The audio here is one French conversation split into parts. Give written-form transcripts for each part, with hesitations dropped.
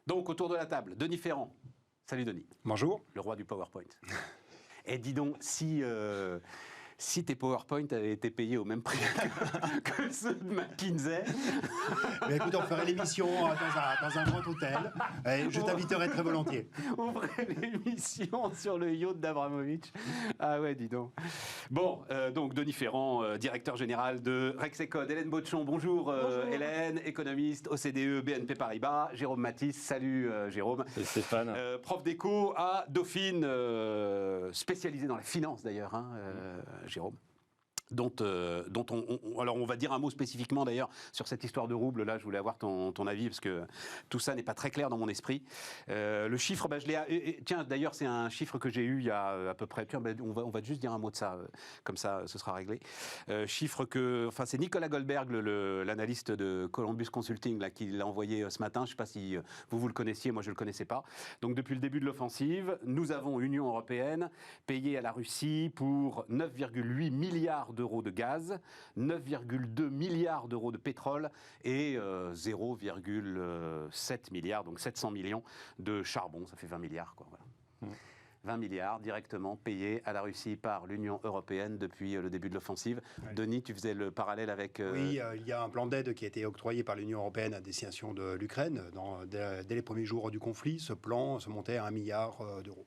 Donc, autour de la table, Denis Ferrand. Salut Denis. Bonjour. Le roi du PowerPoint. Et dis donc, si tes PowerPoint avaient été payés au même prix que ceux de McKinsey... Mais écoute, on ferait l'émission dans un grand hôtel. Et je t'inviterai très volontiers. On ferait l'émission sur le yacht d'Abramovich. Ah ouais, dis donc. Bon, donc Denis Ferrand, directeur général de Rexecode. Hélène Baudchon, bonjour. Bonjour. Hélène, économiste, OCDE, BNP Paribas. Jérôme Matisse, salut Jérôme. Salut Stéphane. Prof d'éco à Dauphine, spécialisé dans la finance d'ailleurs, hein, Jérôme. Dont alors on va dire un mot spécifiquement d'ailleurs sur cette histoire de rouble. Là, je voulais avoir ton avis parce que tout ça n'est pas très clair dans mon esprit. Le chiffre, je l'ai. Tiens, d'ailleurs, c'est un chiffre que j'ai eu il y a à peu près. Tiens, on va juste dire un mot de ça, comme ça, ce sera réglé. C'est Nicolas Goldberg, l'analyste de Columbus Consulting, là, qui l'a envoyé ce matin. Je ne sais pas si vous le connaissiez, moi je ne le connaissais pas. Donc depuis le début de l'offensive, nous avons, Union européenne, payé à la Russie pour 9,8 milliards d'euros de gaz, 9,2 milliards d'euros de pétrole et 0,7 milliards, donc 700 millions de charbon. Ça fait 20 milliards, quoi. Voilà. 20 milliards directement payés à la Russie par l'Union européenne depuis le début de l'offensive. Ouais. Denis, tu faisais le parallèle avec... Oui, il y a un plan d'aide qui a été octroyé par l'Union européenne à destination de l'Ukraine. Dès les premiers jours du conflit, ce plan se montait à 1 milliard d'euros.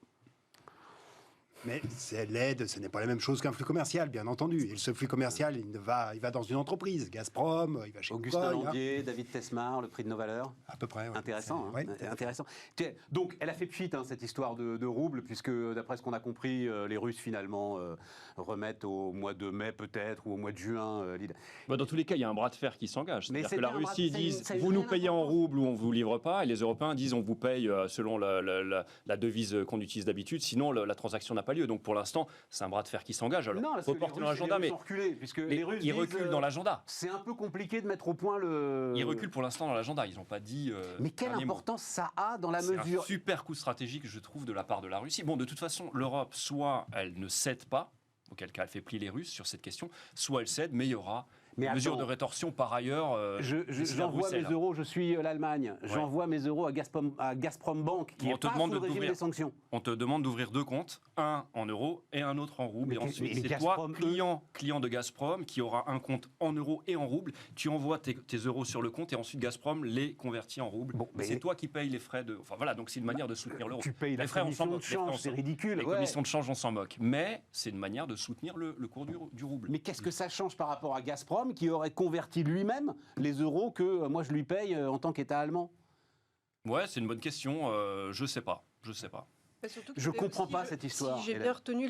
Mais c'est l'aide, ce n'est pas la même chose qu'un flux commercial, bien entendu. Et ce flux commercial, il va dans une entreprise, Gazprom, il va chez Augustin Landier, David Tesmar, le prix de nos valeurs. À peu près, oui. Intéressant, oui, intéressant. Donc, elle a fait pchit, cette histoire de rouble, puisque d'après ce qu'on a compris, les Russes finalement remettent au mois de mai peut-être, ou au mois de juin l'idée. Dans tous les cas, il y a un bras de fer qui s'engage. C'est-à-dire que la Russie dit vous nous payez en rouble ou on ne vous livre pas, et les Européens disent on vous paye selon la devise qu'on utilise d'habitude, sinon la transaction n'a pas lieu. Donc pour l'instant, c'est un bras de fer qui s'engage. Alors, non, faut porter dans l'agenda, mais les Russes ils reculent dans l'agenda. C'est un peu compliqué de mettre au point le. Ils reculent pour l'instant dans l'agenda. Ils n'ont pas dit. Mais quelle importance ça a dans la mesure. C'est un super coup stratégique, je trouve, de la part de la Russie. Bon, de toute façon, l'Europe, soit elle ne cède pas, auquel cas elle fait plier les Russes sur cette question, soit elle cède, mais il y aura. Mesures de rétorsion par ailleurs. J'envoie mes euros, je suis l'Allemagne. Ouais. J'envoie mes euros à Gazprom Bank, qui est pas sous le régime des sanctions. On te demande d'ouvrir deux comptes, un en euros et un autre en roubles. Et ensuite, c'est toi, client de Gazprom, qui aura un compte en euros et en roubles. Tu envoies tes euros sur le compte et ensuite Gazprom les convertit en roubles. Bon, c'est toi qui payes les frais de. Enfin voilà, donc c'est une manière de soutenir l'euro. Tu payes les commissions de change, c'est ridicule. Les commissions de change, on s'en moque. Mais c'est une manière de soutenir le cours du rouble. Mais qu'est-ce que ça change par rapport à Gazprom, qui aurait converti lui-même les euros que moi je lui paye en tant qu'État allemand? Ouais, c'est une bonne question. Je sais pas. Je comprends pas cette histoire. Si j'ai bien retenu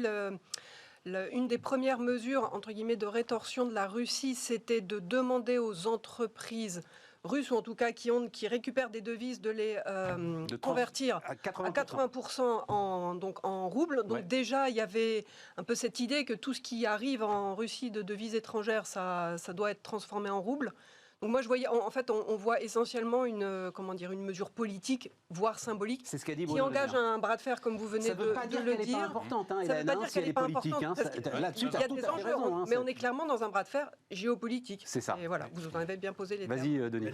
une des premières mesures entre guillemets de rétorsion de la Russie, c'était de demander aux entreprises russes, ou en tout cas qui récupèrent des devises, de les convertir à 80% en roubles. Donc déjà, il y avait un peu cette idée que tout ce qui arrive en Russie de devises étrangères, ça doit être transformé en roubles. Donc moi, je voyais, en fait, on voit essentiellement une mesure politique, voire symbolique, c'est ce qu'a dit qui engage un bras de fer, comme vous venez de le dire. Ça ne veut pas dire qu'elle n'est pas importante, hein, ça ne veut pas dire qu'elle n'est pas importante. Là-dessus, il y a des enjeux, mais on est clairement dans un bras de fer géopolitique. C'est ça. Et voilà, vous en avez bien posé les termes. Vas-y, Denis.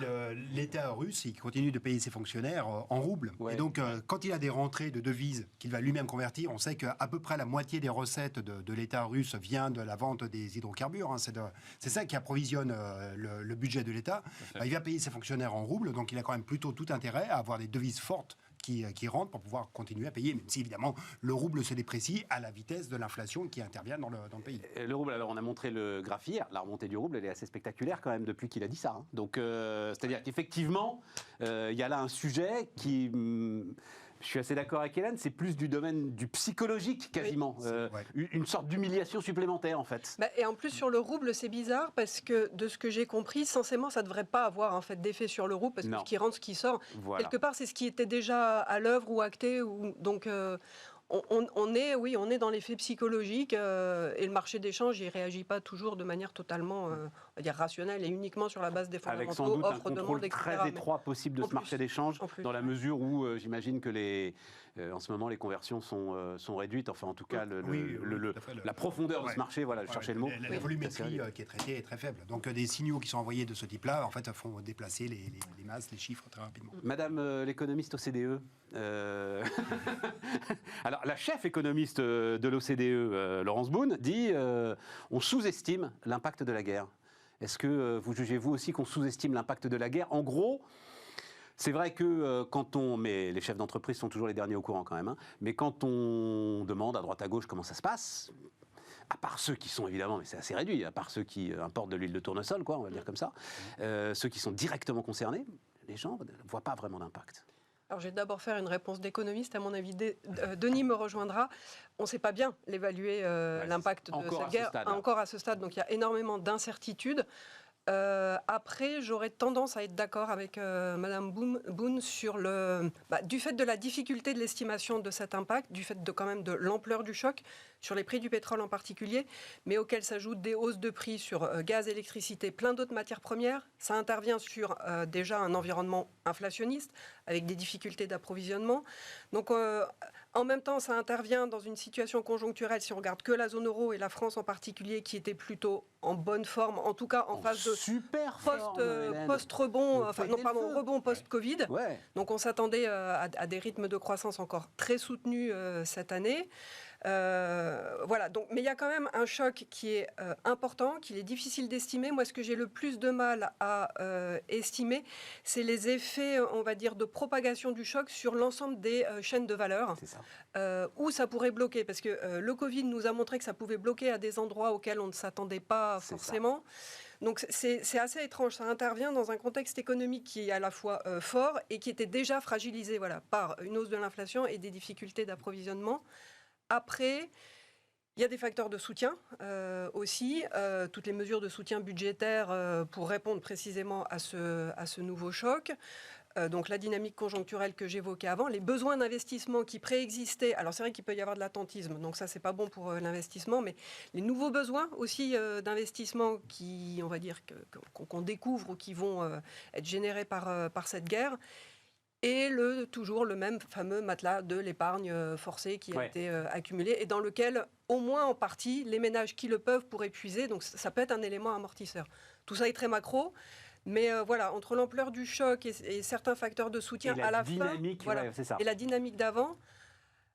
L'État russe, il continue de payer ses fonctionnaires en roubles. Ouais. Et donc, quand il a des rentrées de devises qu'il va lui-même convertir, on sait qu'à peu près la moitié des recettes de l'État russe vient de la vente des hydrocarbures. Hein. C'est ça qui approvisionne le budget de l'État. Il va payer ses fonctionnaires en roubles, donc il a quand même plutôt tout intérêt à avoir des devises fortes qui rentrent pour pouvoir continuer à payer, même si évidemment le rouble se déprécie à la vitesse de l'inflation qui intervient dans le pays. Le rouble, alors on a montré le graphe hier, la remontée du rouble, elle est assez spectaculaire quand même depuis qu'il a dit ça. Hein. Donc c'est-à-dire qu'effectivement, il y a là un sujet qui... Je suis assez d'accord avec Hélène, c'est plus du domaine du psychologique quasiment, une sorte d'humiliation supplémentaire en fait. Et en plus sur le rouble c'est bizarre parce que de ce que j'ai compris, censément ça ne devrait pas avoir en fait d'effet sur le rouble parce que ce qui rentre, ce qui sort, quelque part c'est ce qui était déjà à l'œuvre ou acté. Donc on est dans l'effet psychologique et le marché d'échange il ne réagit pas toujours de manière totalement va dire, rationnelle et uniquement sur la base des fondamentaux, avec sans doute un offre, demande, contrôle etc. très étroit possible de ce marché d'échange, dans la mesure où j'imagine que en ce moment les conversions sont réduites, enfin en tout cas la profondeur de ce marché, voilà, je cherchais le mot. La volumétrie qui est traitée est très faible. Donc des signaux qui sont envoyés de ce type-là, en fait, font déplacer les masses, les chiffres très rapidement. Madame l'économiste OCDE, alors la chef économiste de l'OCDE, Laurence Boone, dit on sous-estime l'impact de la guerre. Est-ce que vous jugez vous aussi qu'on sous-estime l'impact de la guerre ? En gros, c'est vrai que mais les chefs d'entreprise sont toujours les derniers au courant quand même, hein, mais quand on demande à droite à gauche comment ça se passe, à part ceux qui sont évidemment, mais c'est assez réduit, à part ceux qui importent de l'huile de tournesol, quoi, on va dire comme ça, ceux qui sont directement concernés, les gens ne voient pas vraiment d'impact. Alors, je vais d'abord faire une réponse d'économiste. À mon avis, Denis me rejoindra. On ne sait pas bien l'évaluer, l'impact de cette guerre, encore à ce stade. Donc, il y a énormément d'incertitudes. Après, j'aurais tendance à être d'accord avec Madame Boone sur du fait de la difficulté de l'estimation de cet impact, du fait quand même de l'ampleur du choc sur les prix du pétrole en particulier, mais auxquels s'ajoutent des hausses de prix sur gaz, électricité, plein d'autres matières premières. Ça intervient sur déjà un environnement inflationniste avec des difficultés d'approvisionnement. Donc, en même temps, ça intervient dans une situation conjoncturelle, si on regarde que la zone euro et la France en particulier, qui était plutôt en bonne forme, en tout cas en phase de post-rebond, rebond post-Covid. Ouais. Donc on s'attendait à des rythmes de croissance encore très soutenus cette année. Voilà, donc, mais il y a quand même un choc qui est important, qu'il est difficile d'estimer. Moi, ce que j'ai le plus de mal à estimer, c'est les effets, on va dire, de propagation du choc sur l'ensemble des chaînes de valeur, où ça pourrait bloquer. Parce que le Covid nous a montré que ça pouvait bloquer à des endroits auxquels on ne s'attendait pas forcément. Donc c'est assez étrange. Ça intervient dans un contexte économique qui est à la fois fort et qui était déjà fragilisé par une hausse de l'inflation et des difficultés d'approvisionnement. Après, il y a des facteurs de soutien aussi, toutes les mesures de soutien budgétaire pour répondre précisément à ce nouveau choc. Donc la dynamique conjoncturelle que j'évoquais avant, les besoins d'investissement qui préexistaient. Alors c'est vrai qu'il peut y avoir de l'attentisme, donc ça c'est pas bon pour l'investissement, mais les nouveaux besoins aussi d'investissement qui, on va dire, qu'on découvre ou qui vont être générés par cette guerre. Et toujours le même fameux matelas de l'épargne forcée qui a été accumulé et dans lequel, au moins en partie, les ménages qui le peuvent pourraient puiser. Donc ça peut être un élément amortisseur. Tout ça est très macro. Mais entre l'ampleur du choc et certains facteurs de soutien à la fin, et la dynamique d'avant,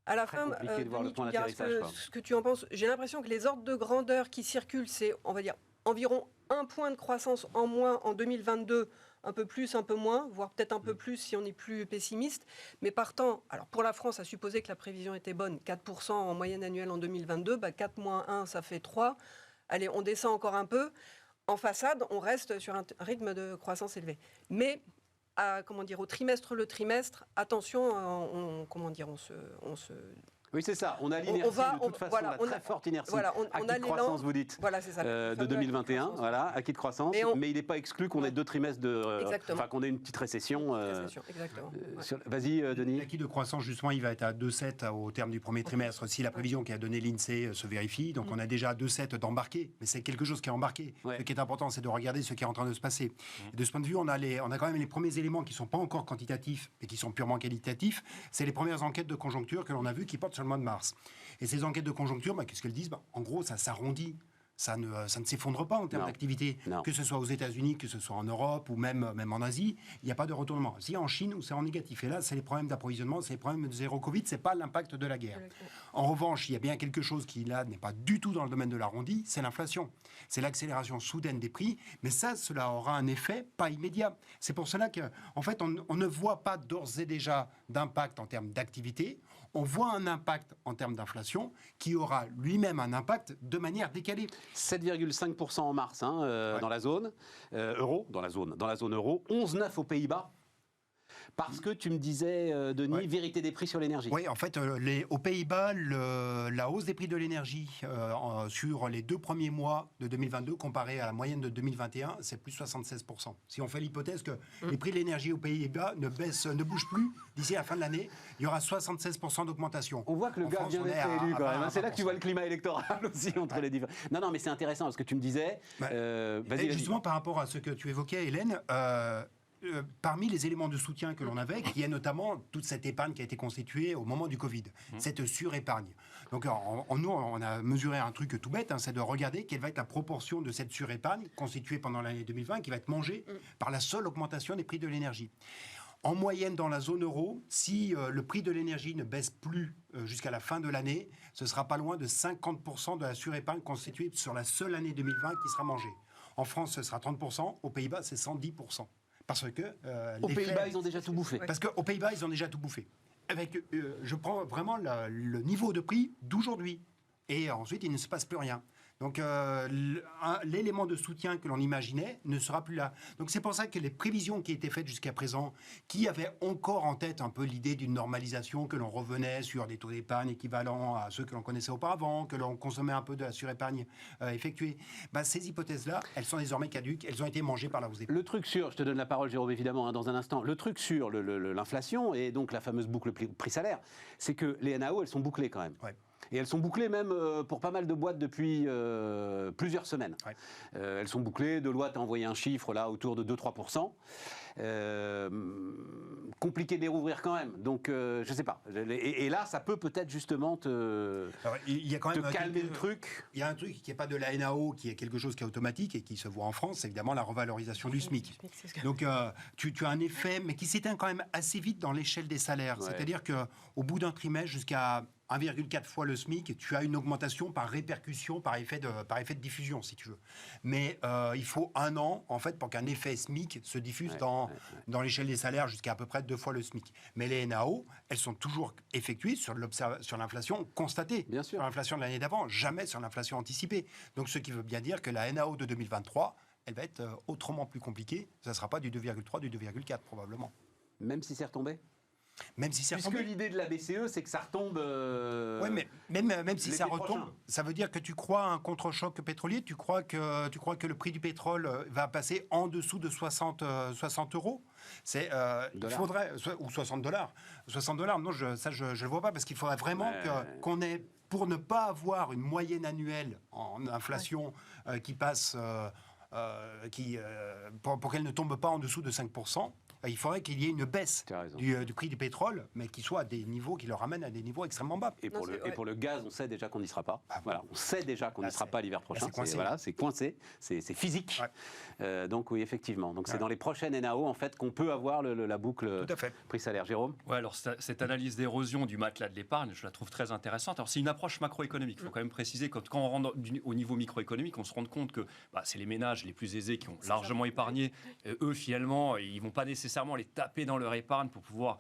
à la fin, Denis, tu me diras ce que tu en penses. J'ai l'impression que les ordres de grandeur qui circulent, c'est, on va dire, environ 1 point de croissance en moins en 2022, un peu plus, un peu moins, voire peut-être un peu plus si on est plus pessimiste. Mais partant, alors pour la France, à supposer que la prévision était bonne, 4% en moyenne annuelle en 2022, 4 moins 1, ça fait 3. Allez, on descend encore un peu. En façade, on reste sur un rythme de croissance élevé. Mais, au trimestre le trimestre, attention, on se Oui, c'est ça. On a l'inertie de toute façon, la très forte inertie. Acquis de croissance, vous dites, de 2021, acquis de croissance. Mais il n'est pas exclu qu'on ait 2 trimestres qu'on ait une petite récession. Exactement. Vas-y, Denis. L'acquis de croissance, justement, il va être à 2,7 au terme du premier trimestre, si la prévision qu'a donnée l'INSEE se vérifie. Donc on a déjà 2,7 d'embarqué, mais c'est quelque chose qui est embarqué. Ce qui est important, c'est de regarder ce qui est en train de se passer. Et de ce point de vue, on a quand même les premiers éléments qui ne sont pas encore quantitatifs, mais qui sont purement qualitatifs. C'est les premières enquêtes de conjoncture que l'on a vues qui portent sur le mois de mars. Et ces enquêtes de conjoncture, qu'est-ce qu'elles disent ? En gros, ça s'arrondit. Ça ne s'effondre pas en termes d'activité. Que ce soit aux États-Unis, que ce soit en Europe ou même en Asie, il n'y a pas de retournement. Si en Chine, où c'est en négatif. Et là, c'est les problèmes d'approvisionnement, c'est les problèmes de zéro Covid, ce n'est pas l'impact de la guerre. En revanche, il y a bien quelque chose qui, là, n'est pas du tout dans le domaine de l'arrondi, c'est l'inflation. C'est l'accélération soudaine des prix, mais cela aura un effet pas immédiat. C'est pour cela qu'en fait, on ne voit pas d'ores et déjà d'impact en termes d'activité. On voit un impact en termes d'inflation qui aura lui-même un impact de manière décalée. 7,5% en mars dans la zone euro, dans la zone euro, 11,9 aux Pays-Bas. Parce que tu me disais, Denis, vérité des prix sur l'énergie. Oui, en fait, aux Pays-Bas, la hausse des prix de l'énergie sur les 2 premiers mois de 2022 comparé à la moyenne de 2021, c'est plus 76%. Si on fait l'hypothèse que les prix de l'énergie aux Pays-Bas ne bougent plus d'ici la fin de l'année, il y aura 76% d'augmentation. On voit que le gars vient d'être élu quand même. C'est là que tu vois le climat électoral aussi entre les différents. Non, mais c'est intéressant parce que tu me disais. Vas-y. Justement, par rapport à ce que tu évoquais, Hélène. Parmi les éléments de soutien que l'on avait, il y a notamment toute cette épargne qui a été constituée au moment du Covid, cette surépargne. Donc, nous, on a mesuré un truc tout bête, c'est de regarder quelle va être la proportion de cette surépargne constituée pendant l'année 2020 qui va être mangée par la seule augmentation des prix de l'énergie. En moyenne, dans la zone euro, si le prix de l'énergie ne baisse plus jusqu'à la fin de l'année, ce sera pas loin de 50% de la surépargne constituée sur la seule année 2020 qui sera mangée. En France, ce sera 30%, aux Pays-Bas, c'est 110%. Parce que aux Pays-Bas, ils ont déjà tout bouffé. Parce qu'aux Pays-Bas, ils ont déjà tout bouffé. Je prends vraiment le niveau de prix d'aujourd'hui. Et ensuite, il ne se passe plus rien. Donc, l'élément de soutien que l'on imaginait ne sera plus là. Donc, c'est pour ça que les prévisions qui étaient faites jusqu'à présent, qui avaient encore en tête un peu l'idée d'une normalisation, que l'on revenait sur des taux d'épargne équivalents à ceux que l'on connaissait auparavant, que l'on consommait un peu de la surépargne effectuée, ces hypothèses-là, elles sont désormais caduques, elles ont été mangées par la hausse des prix. Le truc sur, je te donne la parole, Jérôme, évidemment, dans un instant, le truc sur l'inflation et donc la fameuse boucle prix-salaire, c'est que les NAO, elles sont bouclées quand même. Ouais. Et elles sont bouclées même pour pas mal de boîtes depuis plusieurs semaines. Ouais. Elles sont bouclées, Deloitte a envoyé un chiffre là autour de 2-3%. Compliqué de les rouvrir quand même. Donc je sais pas. Et là, ça peut-être justement te calmer le truc. Il y a un truc qui n'est pas de la NAO, qui est quelque chose qui est automatique et qui se voit en France, c'est évidemment la revalorisation du SMIC. Donc tu as un effet, mais qui s'éteint quand même assez vite dans l'échelle des salaires. Ouais. C'est-à-dire qu'au bout d'un trimestre, jusqu'à 1,4 fois le SMIC, tu as une augmentation par répercussion, par effet de diffusion, si tu veux. Mais il faut 1 an, en fait, pour qu'un effet SMIC se diffuse dans l'échelle des salaires jusqu'à peu près 2 fois le SMIC. Mais les NAO, elles sont toujours effectuées sur l'inflation constatée. Bien sûr. Sur l'inflation de l'année d'avant, jamais sur l'inflation anticipée. Donc, ce qui veut bien dire que la NAO de 2023, elle va être autrement plus compliquée. Ça ne sera pas du 2,3, du 2,4 probablement. Même si c'est retombé ? Même si ça Puisque l'idée de la BCE, c'est que ça retombe. Oui, mais même si ça retombe, ça veut dire que tu crois à un contre-choc pétrolier. Tu crois que le prix du pétrole va passer en dessous de 60 euros. Il faudrait ou $60. $60, non, je le vois pas parce qu'il faudrait vraiment qu'on ait, pour ne pas avoir une moyenne annuelle en inflation qui passe, pour qu'elle ne tombe pas en dessous de 5%. Il faudrait qu'il y ait une baisse du prix du pétrole, mais qui soit à des niveaux qui le ramènent à des niveaux extrêmement bas. Et pour le gaz, on sait déjà qu'on n'y sera pas. Voilà, on sait déjà qu'on n'y sera pas l'hiver prochain. C'est coincé, c'est physique. Ouais. Donc oui, effectivement. Donc c'est dans les prochaines NAO en fait qu'on peut avoir la boucle prix-salaire. Jérôme ? Ouais, alors cette analyse d'érosion du matelas de l'épargne, je la trouve très intéressante. Alors c'est une approche macroéconomique. Il faut quand même préciser que quand on rentre au niveau microéconomique, on se rend compte que c'est les ménages les plus aisés qui ont largement épargné. Eux, finalement, ils vont pas nécessairement les taper dans leur épargne pour pouvoir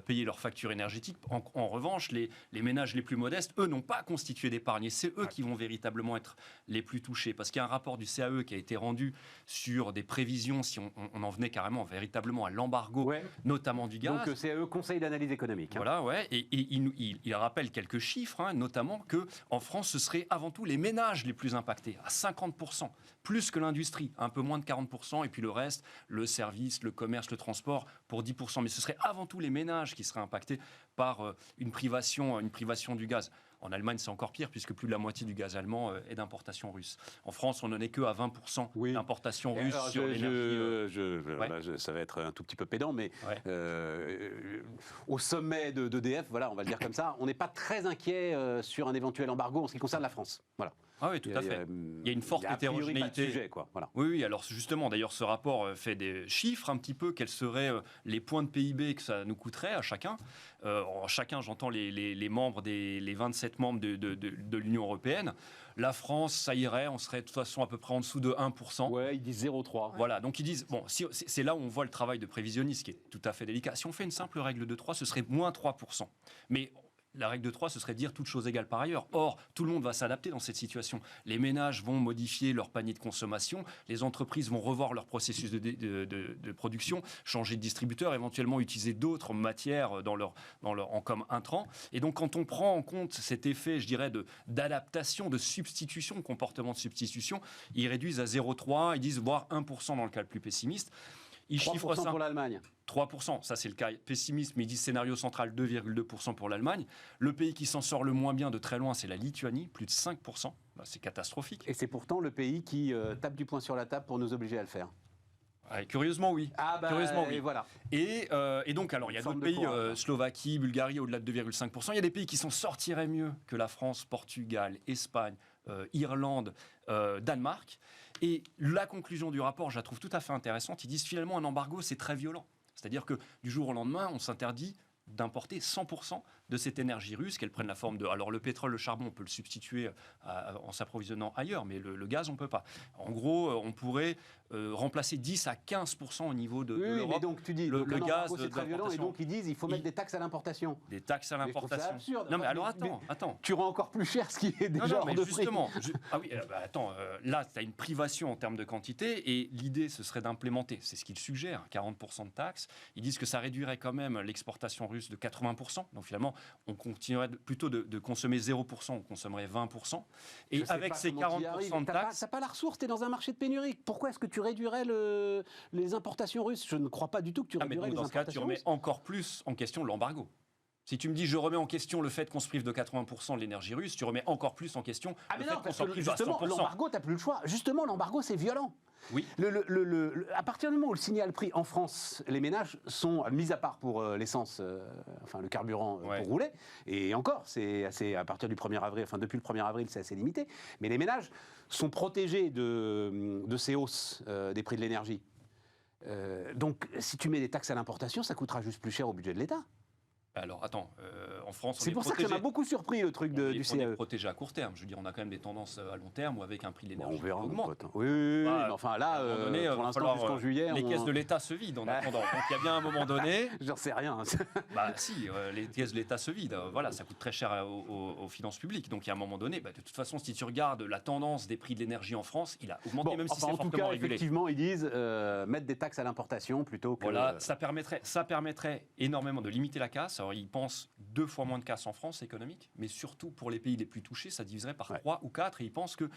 payer leurs factures énergétiques. En revanche, les ménages les plus modestes, eux, n'ont pas constitué d'épargne. Et c'est eux qui vont véritablement être les plus touchés. Parce qu'il y a un rapport du CAE qui a été rendu sur des prévisions, si on en venait carrément, véritablement à l'embargo, notamment du gaz. Donc CAE, Conseil d'analyse économique. Voilà, ouais. Et il rappelle quelques chiffres, notamment qu'en France, ce serait avant tout les ménages les plus impactés, à 50%, plus que l'industrie, un peu moins de 40%, et puis le reste, le service, le commerce, le transport, pour 10%. Mais ce serait avant tout les ménages qui seraient impactés par une privation du gaz. En Allemagne, c'est encore pire, puisque plus de la moitié du gaz allemand est d'importation russe. En France, on n'en est que à 20% d'importation russe sur l'énergie. Ça va être un tout petit peu pédant, mais au sommet d'EDF, voilà, on va le dire comme ça, on n'est pas très inquiet sur un éventuel embargo en ce qui concerne la France. Voilà. Ah oui, tout à fait. Il y a une forte hétérogénéité. Sujet, quoi. Voilà. Oui, alors justement, d'ailleurs, ce rapport fait des chiffres un petit peu, quels seraient les points de PIB que ça nous coûterait à chacun. Chacun, j'entends les membres les 27 membres de l'Union européenne. La France, ça irait, on serait de toute façon à peu près en dessous de 1%. Ouais, ils disent 0,3. Voilà, donc ils disent, c'est là où on voit le travail de prévisionniste qui est tout à fait délicat. Si on fait une simple règle de 3, ce serait moins 3%. Mais La règle de 3, ce serait de dire toutes choses égales par ailleurs. Or, tout le monde va s'adapter dans cette situation. Les ménages vont modifier leur panier de consommation, les entreprises vont revoir leur processus de production, changer de distributeur, éventuellement utiliser d'autres matières comme intrants. Et donc, quand on prend en compte cet effet, je dirais, d'adaptation, de substitution, comportement de substitution, ils réduisent à 0,3, ils disent voire 1% dans le cas le plus pessimiste. Ils 3% chiffrent ça. pour l'Allemagne. 3%, ça c'est le cas pessimiste, mais ils disent scénario central 2,2% pour l'Allemagne. Le pays qui s'en sort le moins bien de très loin, c'est la Lituanie, plus de 5%. C'est catastrophique. Et c'est pourtant le pays qui tape du poing sur la table pour nous obliger à le faire. Ouais, curieusement, oui. Curieusement, oui. Voilà. Et donc, alors, il y a d'autres pays, Slovaquie, Bulgarie, au-delà de 2,5%. Il y a des pays qui s'en sortiraient mieux que la France, Portugal, Espagne, Irlande, Danemark. Et la conclusion du rapport, je la trouve tout à fait intéressante. Ils disent finalement un embargo, c'est très violent. C'est-à-dire que du jour au lendemain, on s'interdit d'importer 100% de cette énergie russe, qu'elle prenne la forme de... Alors le pétrole, le charbon, on peut le substituer en s'approvisionnant ailleurs, mais le gaz, on ne peut pas. En gros, on pourrait remplacer 10 à 15% au niveau de l'Europe. Mais donc tu dis, le gaz, c'est très violent, et donc ils disent il faut mettre des taxes à l'importation. Des taxes à l'importation. C'est absurde. Non mais alors attends. Tu rends encore plus cher ce qui est déjà hors de prix. Justement. Ah oui, là, tu as une privation en termes de quantité, et l'idée, ce serait d'implémenter, c'est ce qu'ils suggèrent, 40% de taxes. Ils disent que ça réduirait quand même l'exportation russe de 80%. Donc finalement, on continuerait plutôt de consommer 0%, on consommerait 20%. Et avec ces 40% de taxes... T'as pas la ressource, t'es dans un marché de pénurie. Pourquoi est-ce que tu réduirais les importations russes? Je ne crois pas du tout que tu réduirais les importations russes. Dans ce cas, tu remets encore plus en question l'embargo. Si tu me dis je remets en question le fait qu'on se prive de 80% de l'énergie russe, tu remets encore plus en question le fait qu'on s'en prive à 100%. Justement, l'embargo, t'as plus le choix. Justement, l'embargo, c'est violent. Oui. À partir du moment où le signal prix en France, les ménages sont, mis à part pour l'essence, enfin le carburant pour rouler, et encore, c'est assez, à partir du 1er avril, enfin depuis le 1er avril, c'est assez limité, mais les ménages sont protégés de ces hausses des prix de l'énergie. Donc, si tu mets des taxes à l'importation, ça coûtera juste plus cher au budget de l'État. Alors, attends, en France, c'est pour ça que ça m'a beaucoup surpris, le truc du CAE. On est protégé à court terme. Je veux dire, on a quand même des tendances à long terme ou avec un prix de l'énergie on verra, qui augmente. Oui, mais enfin là, pour l'instant, jusqu'en juillet... Les caisses de l'État se vident en attendant. Donc, il y a bien un moment donné... J'en sais rien. Si, les caisses de l'État se vident. Voilà, ça coûte très cher aux finances publiques. Donc, il y a un moment donné, de toute façon, si tu regardes la tendance des prix de l'énergie en France, il a augmenté, même si c'est fortement régulé. Effectivement, ils disent mettre des taxes à l'importation plutôt que... Voilà, ça permettrait énormément de limiter la casse. Alors, ils pensent 2 fois moins de casse en France économique, mais surtout pour les pays les plus touchés, ça diviserait par 3 ou 4, et ils pensent que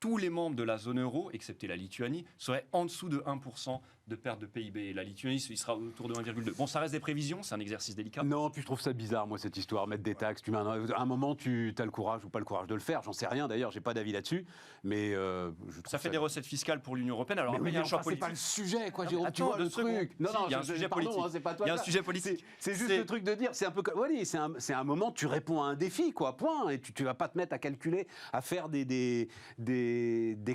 tous les membres de la zone euro, excepté la Lituanie, seraient en dessous de 1% de perte de PIB. Et la Lituanie, il sera autour de 1,2. Bon, ça reste des prévisions, c'est un exercice délicat. Non, puis je trouve ça bizarre, moi, cette histoire, mettre des taxes. À un moment, tu as le courage ou pas le courage de le faire, j'en sais rien, d'ailleurs, j'ai pas d'avis là-dessus, mais... ça fait des recettes fiscales pour l'Union européenne, alors après, il y a un choix politique. C'est pas le sujet, quoi, Jérôme, tu vois le truc. Non, il y a un sujet politique. C'est pas toi. Il y a un sujet politique. C'est juste le truc de dire, c'est un peu comme... Oui, c'est un moment, tu réponds à un défi, quoi, point, et tu vas pas te mettre à calculer, à faire des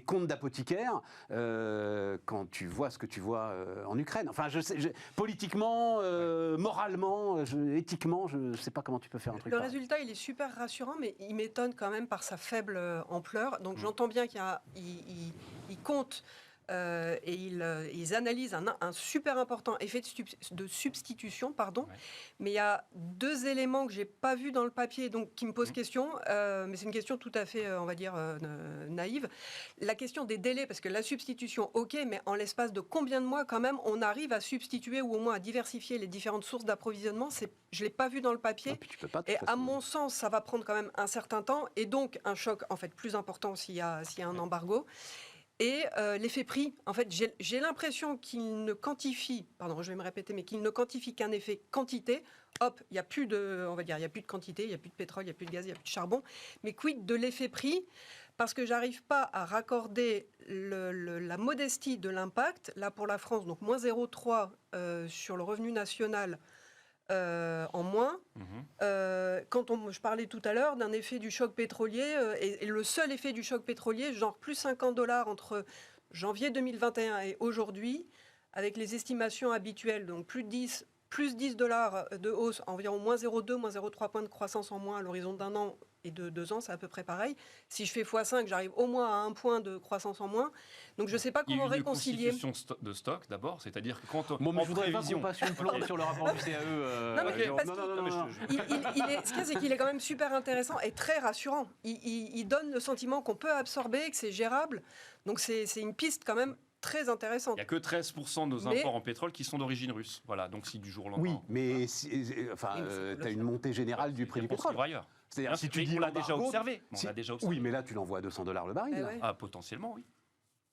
comptes d'apothicaire quand tu vois ce que tu vois en Ukraine. Enfin, politiquement, moralement, éthiquement, je ne sais pas comment tu peux faire un truc. Le résultat, il est super rassurant, mais il m'étonne quand même par sa faible ampleur. Donc j'entends bien qu'il compte et ils analysent un super important effet de substitution, mais il y a 2 éléments que j'ai pas vus dans le papier, donc qui me posent question, mais c'est une question tout à fait, on va dire, naïve. La question des délais, parce que la substitution, ok, mais en l'espace de combien de mois, quand même, on arrive à substituer ou au moins à diversifier les différentes sources d'approvisionnement. Je l'ai pas vu dans le papier. Et à mon sens, ça va prendre quand même un certain temps, et donc un choc en fait plus important s'il y a un embargo. Et l'effet prix, en fait, j'ai l'impression qu'il ne quantifie, je vais me répéter, mais qu'il ne quantifie qu'un effet quantité. Hop, il n'y a plus de, on va dire, il y a plus de quantité, il n'y a plus de pétrole, il n'y a plus de gaz, il n'y a plus de charbon. Mais quid de l'effet prix? Parce que j'arrive pas à raccorder la modestie de l'impact. Là, pour la France, donc moins 0,3 sur le revenu national. En moins. Je parlais tout à l'heure d'un effet du choc pétrolier, et le seul effet du choc pétrolier, genre plus $50 entre janvier 2021 et aujourd'hui, avec les estimations habituelles, donc plus $10 de hausse, environ moins 0,2, moins 0,3 points de croissance en moins à l'horizon d'1 an, et de 2 ans, c'est à peu près pareil. Si je fais x5, j'arrive au moins à 1 point de croissance en moins. Donc je ne sais pas comment réconcilier. Il y a une constitution de stock d'abord, c'est-à-dire que quand Bon, mais en je voudrais prévision... pas qu'on passe une plombe sur le rapport du CAE. Ce qu'il y a, c'est qu'il est quand même super intéressant et très rassurant. Il donne le sentiment qu'on peut absorber, que c'est gérable. Donc c'est une piste quand même très intéressante. Il n'y a que 13% de nos imports en pétrole qui sont d'origine russe. Voilà, donc si du jour au lendemain... Oui, mais tu as une montée générale du prix du pétrole. Ailleurs. C'est-à-dire, si tu dis on l'a déjà observé. Oui, mais là, tu l'envoies à $200 le baril. Ah, potentiellement, oui.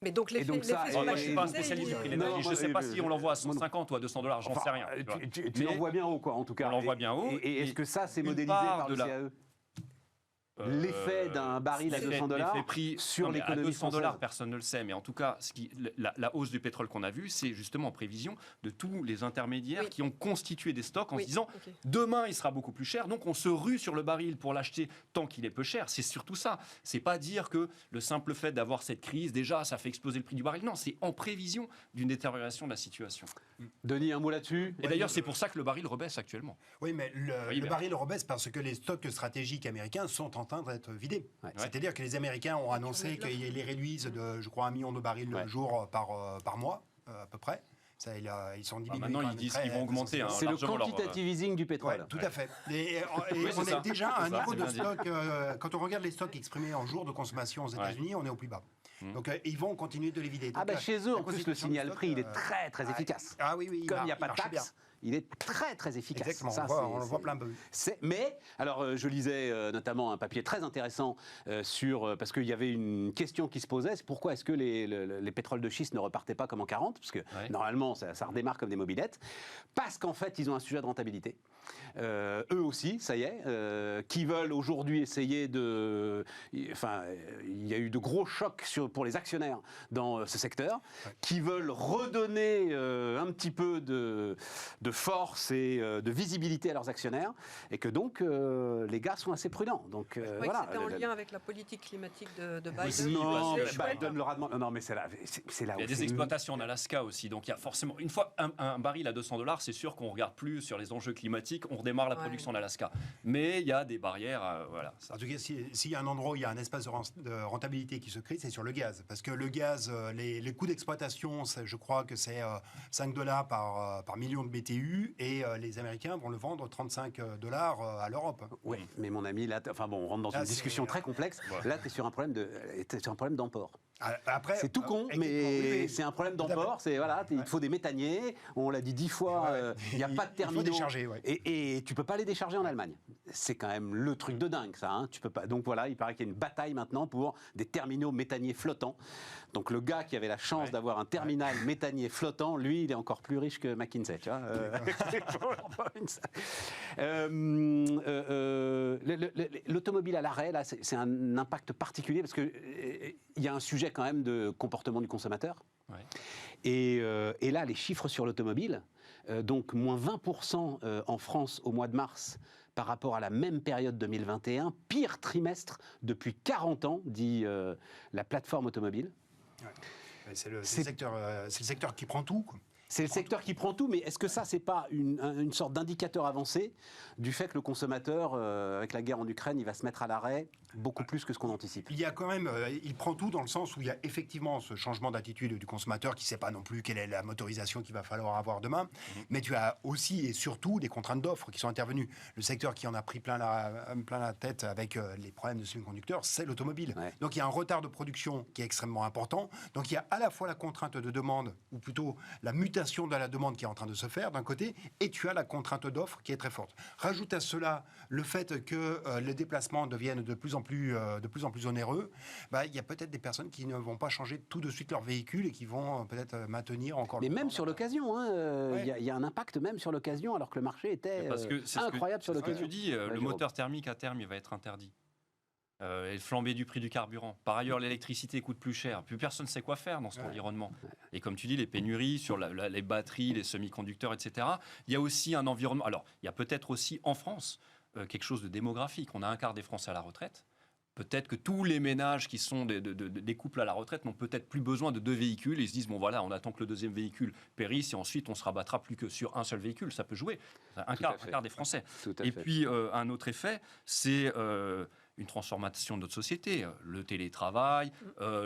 Mais donc l'effet donc ça, sur Moi, la je ne suis pas un liquidité, spécialiste du prix de il- l'énergie. Je ne sais pas si on l'envoie à 150 ou à $200, j'en sais rien. Tu l'envoies bien haut, quoi, en tout cas. On l'envoie bien haut. Et est-ce que ça, c'est une modélisé part par le de la- CAE L'effet d'un baril à $200 l'effet prix sur l'économie à $200, française. personne ne le sait. Mais en tout cas, la hausse du pétrole qu'on a vue, c'est justement en prévision de tous les intermédiaires qui ont constitué des stocks en se disant demain, il sera beaucoup plus cher. Donc, on se rue sur le baril pour l'acheter tant qu'il est peu cher. C'est surtout ça. C'est pas dire que le simple fait d'avoir cette crise, déjà, ça fait exploser le prix du baril. Non, c'est en prévision d'une détérioration de la situation. Denis, un mot là-dessus? Et d'ailleurs, c'est pour ça que le baril rebaisse actuellement. Oui, mais le baril rebaisse parce que les stocks stratégiques américains sont en train d'être vidés. Ouais. C'est-à-dire que les Américains ont annoncé qu'ils les réduisent de, je crois, 1 million de barils le jour par mois, à peu près. Ça, ils sont diminués. Maintenant, ils disent qu'ils vont augmenter. C'est le quantitative easing du pétrole. Ouais, tout à fait. Et on est déjà à un niveau de stock. Quand on regarde les stocks exprimés en jours de consommation aux États-Unis, on est au plus bas. Donc ils vont continuer de les vider. Donc, Chez eux, en plus, le signal prix, il est très, très efficace. Ah oui, Comme il n'y a pas de marche bien. taxe, il est très, très efficace. Exactement, Ça, on le voit plein peu. Mais, alors, je lisais notamment un papier très intéressant parce qu'il y avait une question qui se posait, c'est pourquoi est-ce que les pétroles de schiste ne repartaient pas comme en 40, parce que normalement, ça redémarre comme des mobylettes, parce qu'en fait, ils ont un sujet de rentabilité. Eux aussi, ça y est, qui veulent aujourd'hui essayer de... Enfin, il y a eu de gros chocs pour les actionnaires dans ce secteur, qui veulent redonner un petit peu de force et de visibilité à leurs actionnaires, et que donc les gars sont assez prudents. Donc voilà. C'était en lien avec la politique climatique de Biden. Non, Biden leur a demandé. Non, mais c'est là. Il y a des exploitations en Alaska aussi, donc il y a forcément une fois un baril à $200, c'est sûr qu'on regarde plus sur les enjeux climatiques, on redémarre la production en Alaska. Mais il y a des barrières, voilà. Ça. En tout cas, s'il y a un endroit où il y a un espace de rentabilité qui se crée, c'est sur le gaz, parce que le gaz, les coûts d'exploitation, je crois que c'est $5 par million de BTU, et les Américains vont le vendre $35 à l'Europe. Oui, mais mon ami, là, on rentre dans une discussion très complexe. Là, tu es sur un problème d'emport. Après, c'est tout con, mais c'est un problème d'emport. C'est il te faut des méthaniers. On l'a dit 10 fois. Il n'y a pas de terminaux. Il faut décharger, et tu peux pas les décharger en Allemagne. C'est quand même le truc de dingue, ça. Tu peux pas. Donc voilà, il paraît qu'il y a une bataille maintenant pour des terminaux méthaniers flottants. Donc le gars qui avait la chance d'avoir un terminal méthanier flottant, lui, il est encore plus riche que McKinsey. Tu vois l'automobile à l'arrêt, là, c'est un impact particulier parce que il y a un sujet quand même de comportement du consommateur. Ouais. Et là, les chiffres sur l'automobile, donc moins 20% en France au mois de mars par rapport à la même période 2021, pire trimestre depuis 40 ans, dit la plateforme automobile. Ouais. C'est le secteur qui prend tout, quoi. C'est le secteur qui prend tout, mais est-ce que ça, c'est pas une sorte d'indicateur avancé du fait que le consommateur, avec la guerre en Ukraine, il va se mettre à l'arrêt beaucoup plus que ce qu'on anticipe? Il y a quand même, il prend tout dans le sens où il y a effectivement ce changement d'attitude du consommateur qui ne sait pas non plus quelle est la motorisation qu'il va falloir avoir demain, mais tu as aussi et surtout des contraintes d'offres qui sont intervenues. Le secteur qui en a pris plein la tête avec les problèmes de semi-conducteurs, c'est l'automobile. Ouais. Donc il y a un retard de production qui est extrêmement important. Donc il y a à la fois la contrainte de demande, ou plutôt la mutation de la demande qui est en train de se faire d'un côté, et tu as la contrainte d'offre qui est très forte. Rajoute à cela le fait que les déplacements deviennent de plus en plus onéreux. Il y a peut-être des personnes qui ne vont pas changer tout de suite leur véhicule et qui vont peut-être maintenir encore... Mais même sur l'occasion, il y a un impact même sur l'occasion, alors que le marché était incroyable sur l'occasion. Tu dis, le moteur thermique à terme, il va être interdit. Et flambée du prix du carburant. Par ailleurs, l'électricité coûte plus cher. Plus personne ne sait quoi faire dans cet environnement. Et comme tu dis, les pénuries sur les batteries, les semi-conducteurs, etc. Il y a aussi un environnement... Alors, il y a peut-être aussi en France quelque chose de démographique. On a un quart des Français à la retraite. Peut-être que tous les ménages qui sont des couples à la retraite n'ont peut-être plus besoin de 2 véhicules. Ils se disent, bon voilà, on attend que le deuxième véhicule périsse et ensuite on se rabattra plus que sur un seul véhicule. Ça peut jouer. Un quart des Français. Et puis, un autre effet, c'est... une transformation de notre société. Le télétravail,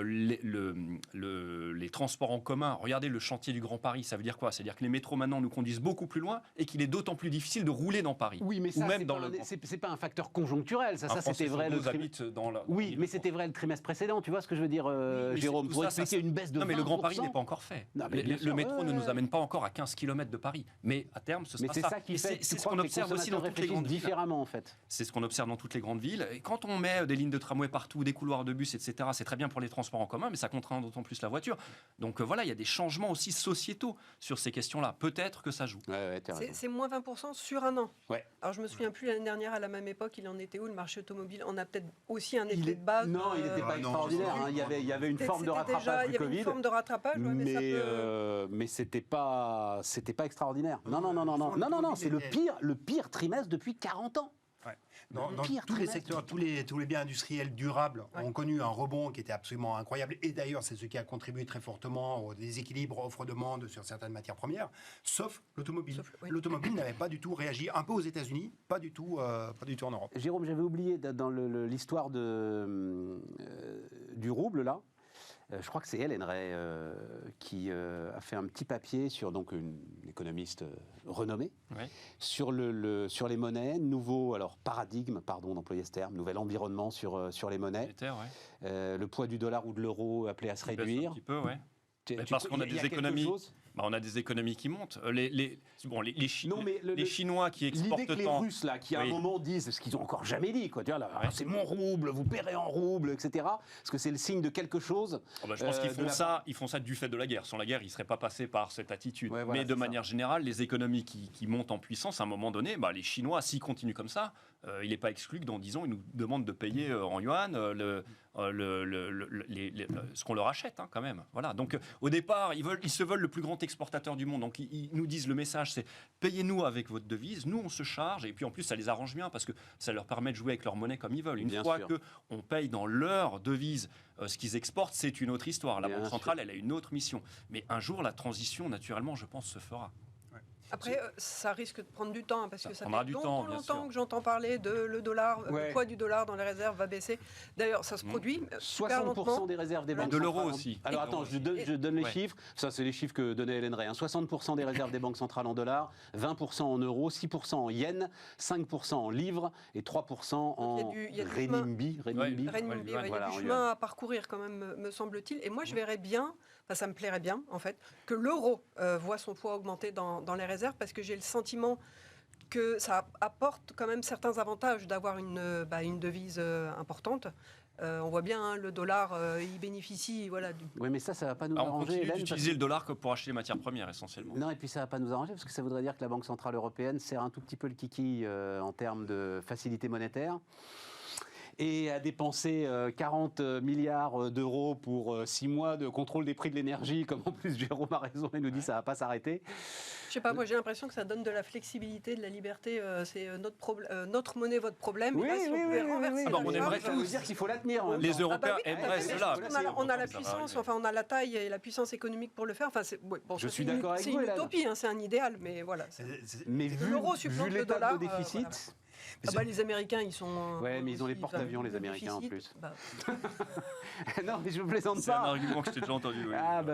les transports en commun. Regardez le chantier du Grand Paris, ça veut dire quoi? C'est-à-dire que les métros maintenant nous conduisent beaucoup plus loin et qu'il est d'autant plus difficile de rouler dans Paris. Oui, mais ça, c'est pas un facteur conjoncturel. Ça c'était vrai. Oui, mais c'était vrai le trimestre précédent. Tu vois ce que je veux dire, Jérôme? Pour expliquer une baisse de 20%. Non, mais le Grand Paris n'est pas encore fait. Non, le métro ne nous amène pas encore à 15 km de Paris. Mais à terme, ce sera ça. Mais c'est ça qui fait. C'est ce qu'on observe aussi dans toutes les grandes villes. Différemment, en fait. C'est ce qu'on observe dans toutes les grandes villes. Et quand on met des lignes de tramway partout, des couloirs de bus, etc., c'est très bien pour les transports en commun, mais ça contraint d'autant plus la voiture. Donc voilà, il y a des changements aussi sociétaux sur ces questions-là. Peut-être que ça joue. C'est moins 20% sur un an. Ouais. Alors je me souviens plus l'année dernière, à la même époque, il en était où le marché automobile? On a peut-être aussi un effet de base. Non, il n'était pas extraordinaire. Il y avait une forme de rattrapage du Covid. Il y avait une forme de rattrapage, mais c'était pas extraordinaire. Non, c'est le pire trimestre depuis 40 ans. Ouais. Dans tous les secteurs, tous les biens industriels durables ont connu un rebond qui était absolument incroyable. Et d'ailleurs, c'est ce qui a contribué très fortement au déséquilibre offre-demande sur certaines matières premières, sauf l'automobile. L'automobile n'avait pas du tout réagi, un peu aux États-Unis, pas du tout en Europe. Jérôme, j'avais oublié dans l'histoire du rouble, là. Je crois que c'est Hélène Ray qui a fait un petit papier sur donc une économiste renommée sur les monnaies, nouveau paradigme, pardon d'employer ce terme, nouvel environnement sur les monnaies. Le poids du dollar ou de l'euro appelé à se réduire. Un petit peu, parce qu'on a des économies. On a des économies qui montent. Les Chinois qui exportent l'idée que les Russes, là, qui à un moment disent ce qu'ils n'ont encore jamais dit, quoi, c'est mon rouble, vous paierez en rouble, etc. Parce que c'est le signe de quelque chose. Je pense qu'ils font ça du fait de la guerre. Sans la guerre, ils ne seraient pas passés par cette attitude. Mais de manière générale, les économies qui montent en puissance, à un moment donné, les Chinois, s'ils continuent comme ça, il n'est pas exclu que dans 10 ans, ils nous demandent de payer en yuan ce qu'on leur achète, quand même. Voilà. Donc, au départ, ils se veulent le plus grand exportateur du monde. Donc, ils nous disent, le message, c'est payez-nous avec votre devise, nous, on se charge. Et puis, en plus, ça les arrange bien parce que ça leur permet de jouer avec leur monnaie comme ils veulent. Une fois qu'on paye dans leur devise ce qu'ils exportent, c'est une autre histoire. La Banque centrale, elle a une autre mission. Mais un jour, la transition, naturellement, je pense, se fera. Après, ça risque de prendre du temps, parce que ça fait longtemps que j'entends parler de le poids du dollar dans les réserves va baisser. D'ailleurs, ça se produit. 60% des réserves des banques de l'euro aussi. Alors attends, je donne les chiffres. Ça, c'est les chiffres que donnait Hélène Ray. 60% des réserves des banques centrales en dollars, 20% en euros, 6% en yens, 5% en livres et 3% en renminbi. Il y a du chemin à parcourir quand même, me semble-t-il. Et moi, je verrais bien, ça me plairait bien, en fait, que l'euro voit son poids augmenter dans les réserves, parce que j'ai le sentiment que ça apporte quand même certains avantages d'avoir une devise importante. On voit bien, le dollar, il bénéficie. Oui, mais ça va pas nous arranger. On continue d'utiliser le dollar pour acheter les matières premières, essentiellement. Non, et puis ça va pas nous arranger, parce que ça voudrait dire que la Banque Centrale Européenne serre un tout petit peu le kiki en termes de facilité monétaire. Et a dépensé 40 milliards d'euros pour 6 mois de contrôle des prix de l'énergie, comme en plus Jérôme a raison et nous dit ça ne va pas s'arrêter. Je sais pas, moi j'ai l'impression que ça donne de la flexibilité, de la liberté. C'est notre monnaie, votre problème. Oui, si on pouvait renverser on aimerait ça veut dire qu'il faut la tenir. Les Européens aimeraient cela. On a la puissance, on a la taille et la puissance économique pour le faire. Je suis d'accord avec vous. C'est une utopie, c'est un idéal, mais voilà. Mais vu l'état de déficit... les Américains, ils sont... Ouais, mais ils ont les porte-avions, les Américains, en plus. Non, mais je ne plaisante pas. C'est un argument que je t'ai déjà entendu.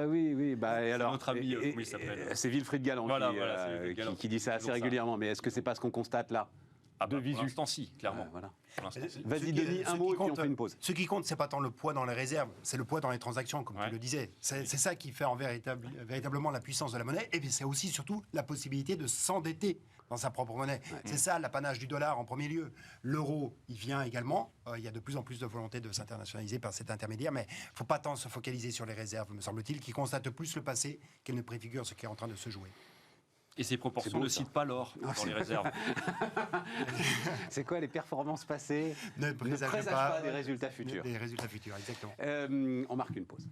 Oui. Alors, notre ami, comment il s'appelle ? C'est Wilfried Galland qui dit ça assez régulièrement. Mais est-ce que ce n'est pas ce qu'on constate là ? Pour l'instant, si, clairement. Vas-y, Denis, un mot et puis on fait une pause. Ce qui compte, c'est pas tant le poids dans les réserves, c'est le poids dans les transactions, comme tu le disais. C'est ça qui fait véritablement la puissance de la monnaie. Et puis c'est aussi, surtout, la possibilité de s'endetter dans sa propre monnaie. C'est ça l'apanage du dollar en premier lieu. L'euro, il vient également. Il y a de plus en plus de volonté de s'internationaliser par cet intermédiaire, mais il ne faut pas tant se focaliser sur les réserves, me semble-t-il, qui constatent plus le passé qu'elles ne préfigurent ce qui est en train de se jouer. Et ces proportions ne citent pas l'or dans les réserves. C'est quoi les performances passées ne présagent pas des résultats futurs. Des résultats futurs, exactement. On marque une pause.